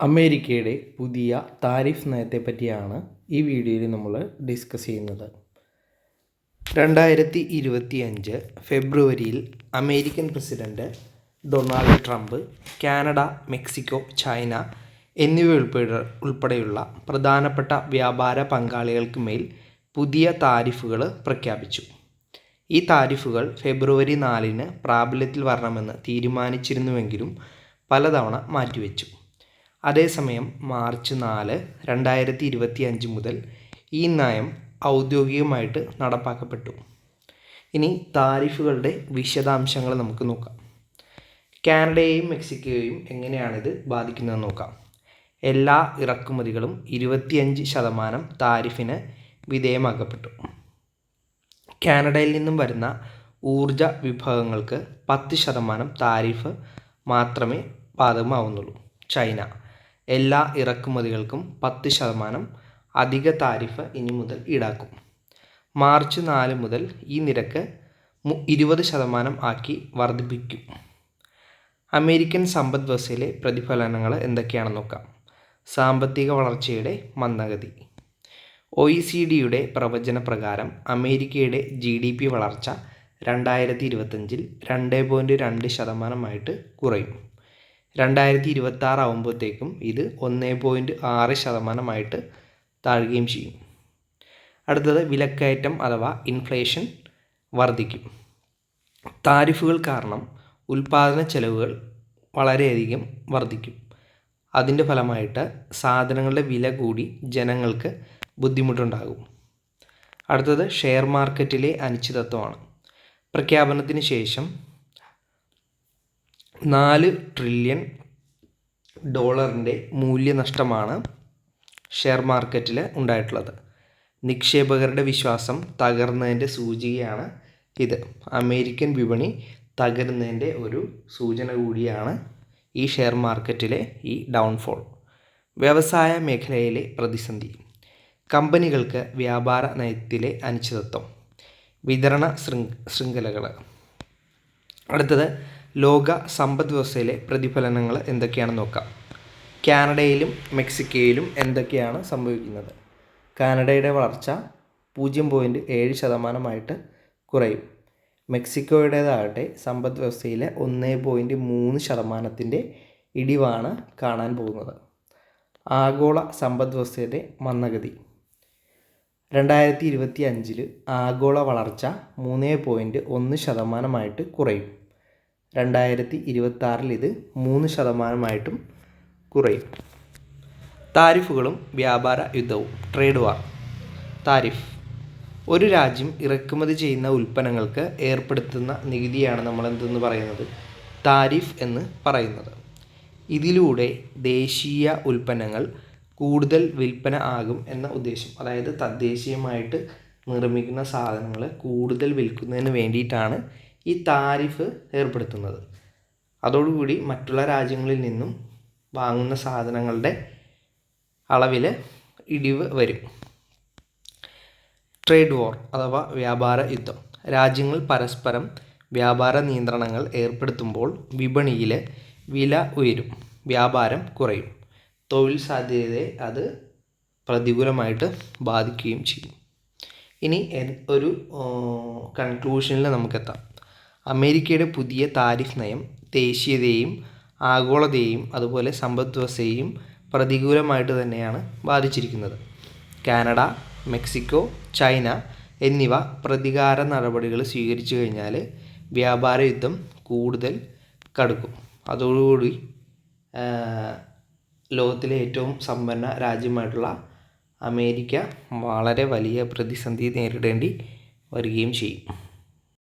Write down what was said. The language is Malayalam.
അമേരിക്കയുടെ പുതിയ താരിഫ് നയത്തെ പറ്റിയാണ് ഈ വീഡിയോയിൽ നമ്മൾ ഡിസ്കസ് ചെയ്യുന്നത്. 2025 ഫെബ്രുവരിയിൽ American president Donald Trump Canada, Mexico, China എന്നിവ ഉൾപ്പെടെയുള്ള പ്രധാനപ്പെട്ട വ്യാപാര പങ്കാളികൾക്ക് മേൽ പുതിയ താരിഫുകൾ പ്രഖ്യാപിച്ചു. ഈ താരിഫുകൾ ഫെബ്രുവരി 4 പ്രാബല്യത്തിൽ വരണമെന്ന് തീരുമാനിച്ചിരുന്നുവെങ്കിലും പലതവണ മാറ്റിവെച്ചു. അതേസമയം മാർച്ച് 4, 2025 മുതൽ ഈ നയം ഔദ്യോഗികമായിട്ട് നടപ്പാക്കപ്പെട്ടു. ഇനി താരിഫുകളുടെ വിശദാംശങ്ങൾ നമുക്ക് നോക്കാം. കാനഡയെയും മെക്സിക്കോയെയും എങ്ങനെയാണിത് ബാധിക്കുന്നതെന്ന് നോക്കാം. എല്ലാ ഇറക്കുമതികളും 25% താരിഫിന് വിധേയമാക്കപ്പെട്ടു. കാനഡയിൽ നിന്നും വരുന്ന ഊർജ വിഭവങ്ങൾക്ക് 10% താരിഫ് മാത്രമേ ബാധകമാവുന്നുള്ളൂ. ചൈന എല്ലാ ഇറക്കുമതികൾക്കും 10% അധിക താരിഫ് ഇനി മുതൽ ഈടാക്കും. മാർച്ച് 4 മുതൽ ഈ നിരക്ക് 20% ആക്കി വർദ്ധിപ്പിക്കും. അമേരിക്കൻ സമ്പദ് വ്യവസ്ഥയിലെ പ്രതിഫലനങ്ങൾ എന്തൊക്കെയാണെന്ന് നോക്കാം. സാമ്പത്തിക വളർച്ചയുടെ മന്ദഗതി. OECD പ്രവചന പ്രകാരം അമേരിക്കയുടെ GDP വളർച്ച 2025 2.2% കുറയും. 2026 ആകുമ്പോഴത്തേക്കും ഇത് 1.6% താഴുകയും ചെയ്യും. അടുത്തത് വിലക്കയറ്റം അഥവാ ഇൻഫ്ലേഷൻ വർദ്ധിക്കും. താരിഫുകൾ കാരണം ഉൽപ്പാദന ചെലവുകൾ വളരെയധികം വർദ്ധിക്കും. അതിൻ്റെ ഫലമായിട്ട് സാധനങ്ങളുടെ വില കൂടി ജനങ്ങൾക്ക് ബുദ്ധിമുട്ടുണ്ടാകും. അടുത്തത് ഷെയർ മാർക്കറ്റിലെ അനിശ്ചിതത്വമാണ്. പ്രഖ്യാപനത്തിന് ശേഷം $4 ട്രില്യൺ മൂല്യനഷ്ടമാണ് ഷെയർ മാർക്കറ്റിൽ ഉണ്ടായിട്ടുള്ളത്. നിക്ഷേപകരുടെ വിശ്വാസം തകർന്നതിൻ്റെ സൂചികയാണ് ഇത്. അമേരിക്കൻ വിപണി തകരുന്നതിൻ്റെ ഒരു സൂചന കൂടിയാണ് ഈ ഷെയർ മാർക്കറ്റിലെ ഈ ഡൗൺഫോൾ. വ്യവസായ മേഖലയിലെ പ്രതിസന്ധി. കമ്പനികൾക്ക് വ്യാപാര നയത്തിലെ അനിശ്ചിതത്വം. വിതരണ ശൃംഖലകൾ. അടുത്തത് ലോക സമ്പദ് വ്യവസ്ഥയിലെ പ്രതിഫലനങ്ങൾ എന്തൊക്കെയാണെന്ന് നോക്കാം. കാനഡയിലും മെക്സിക്കോയിലും എന്തൊക്കെയാണ് സംഭവിക്കുന്നത്. കാനഡയുടെ വളർച്ച 0.7% കുറയും. മെക്സിക്കോയുടേതാകട്ടെ സമ്പദ് വ്യവസ്ഥയിലെ 1.3% ഇടിവാണ് കാണാൻ പോകുന്നത്. ആഗോള സമ്പദ് വ്യവസ്ഥയുടെ മന്ദഗതി. 2025 ആഗോള വളർച്ച 3.1% കുറയും. 2026 ഇത് 3% കുറയും. താരിഫുകളും വ്യാപാര യുദ്ധവും. ട്രേഡ് വാർ. താരിഫ് ഒരു രാജ്യം ഇറക്കുമതി ചെയ്യുന്ന ഉൽപ്പന്നങ്ങൾക്ക് ഏർപ്പെടുത്തുന്ന നികുതിയാണ് നമ്മൾ എന്തെന്ന് പറയുന്നത്, താരിഫ് എന്ന് പറയുന്നത്. ഇതിലൂടെ ദേശീയ ഉൽപ്പന്നങ്ങൾ കൂടുതൽ വിൽപ്പന ആകും എന്ന ഉദ്ദേശം. അതായത് തദ്ദേശീയമായിട്ട് നിർമ്മിക്കുന്ന സാധനങ്ങൾ കൂടുതൽ വിൽക്കുന്നതിന് വേണ്ടിയിട്ടാണ് ഈ താരിഫ് ഏർപ്പെടുത്തുന്നത്. അതോടുകൂടി മറ്റുള്ള രാജ്യങ്ങളിൽ നിന്നും വാങ്ങുന്ന സാധനങ്ങളുടെ അളവിൽ ഇടിവ് വരും. ട്രേഡ് വാർ അഥവാ വ്യാപാര യുദ്ധം. രാജ്യങ്ങൾ പരസ്പരം വ്യാപാര നിയന്ത്രണങ്ങൾ ഏർപ്പെടുത്തുമ്പോൾ വിപണിയിൽ വില ഉയരും, വ്യാപാരം കുറയും, തൊഴിൽ സാധ്യതയെ അത് പ്രതികൂലമായിട്ട് ബാധിക്കുകയും ചെയ്യും. ഇനി ഒരു കൺക്ലൂഷനിൽ നമുക്കെത്താം. അമേരിക്കയുടെ പുതിയ താരിഫ് നയം ദേശീയതയെയും ആഗോളതയെയും അതുപോലെ സമ്പദ് വ്യവസ്ഥയെയും പ്രതികൂലമായിട്ട് തന്നെയാണ് ബാധിച്ചിരിക്കുന്നത്. കാനഡ, മെക്സിക്കോ, ചൈന എന്നിവ പ്രതികാര നടപടികൾ സ്വീകരിച്ചു കഴിഞ്ഞാൽ വ്യാപാര യുദ്ധം കൂടുതൽ കടുക്കും. അതോടുകൂടി ലോകത്തിലെ ഏറ്റവും സമ്പന്ന രാജ്യമായിട്ടുള്ള അമേരിക്ക വളരെ വലിയ പ്രതിസന്ധി നേരിടേണ്ടി വരികയും ചെയ്യും.